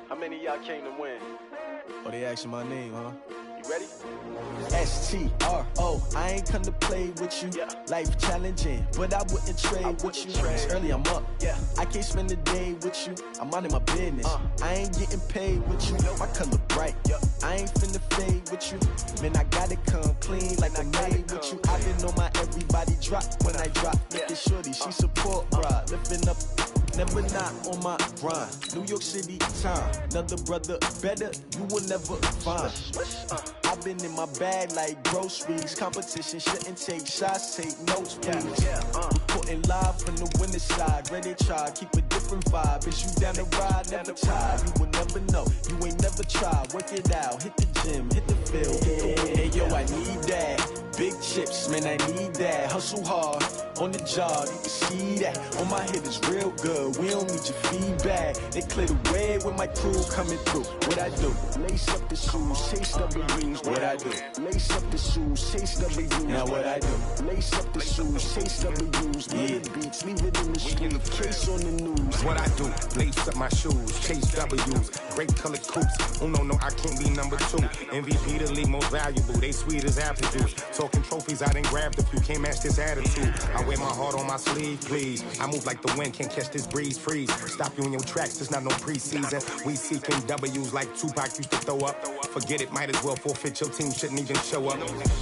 How many of y'all came to win? Oh, they asking my name, huh? You ready? S-T-R-O, I ain't come to play with you. Yeah. Life challenging, but I wouldn't trade with you. It's early, I'm up. Yeah. I can't spend the day with you. I'm minding my business. I ain't getting paid with you. My color bright. Yep. I ain't finna fade with you. Man, I gotta come clean like I made with you. I've been on my everybody drop when I drop. Look at shorty, she support ride. Lifting up. Never not on my grind. New York City time. Another brother better, you will never find. I've been in my bag like groceries. Competition shouldn't take shots, take notes, please. Reporting live from the winning side. Ready to try, keep a different vibe. Is you down the ride, never tired. You will never know, you ain't never tried. Work it out, hit the gym, hit the field. Hey yo, I need that. Big chips, man, I need that. Hustle hard on the job, you can see that. On my head is real good, we don't need your feedback. They clear the way with my crew coming through. What I do? Lace up the shoes, chase W's. What I do? Lace up the shoes, chase W's. Now what I do? Lace up the shoes, chase W's. Yeah, beats, leave it in the street, case on the news. What I do? Lace up my shoes, chase W's. Great colored coops. Oh no, I can't be number 2. MVP the league most valuable. They sweet as apple juice. Talking trophies, I didn't grab the few. Can't match this attitude. I wear my heart on my sleeve, please. I move like the wind, can't catch this breeze, freeze. Stop you in your tracks, there's not no preseason. We seeking W's like Tupac used to throw up. Forget it, might as well forfeit. Your team shouldn't even show up.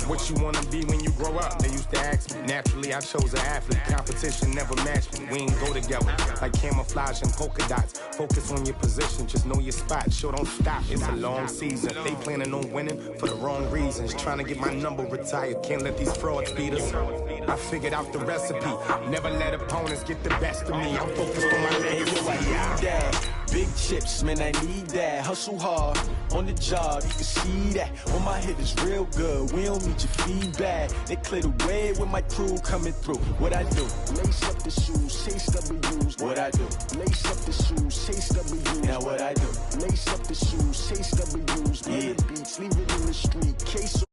What you wanna be when you grow up? They used to ask me. Naturally, I chose an athlete. Competition never matched me. We ain't go together like camouflage and polka dots. Focus on your position, just know your spot. Sure, don't stop. It's a long season. They planning on winning for the wrong reasons. Trying to get my number retired. Can't let these frauds beat us. I figured out the recipe. Never let opponents get the best of me. I'm focused on my legacy. Big chips, man, I need that. Hustle hard on the job, you can see that. On my head is real good, we don't need your feedback. They clear the way with my crew coming through. What I do? Lace up the shoes, chase W's. What I do? Lace up the shoes, chase W's. Now what I do? Lace up the shoes, chase W's. Yeah, beats, leave it in the street, case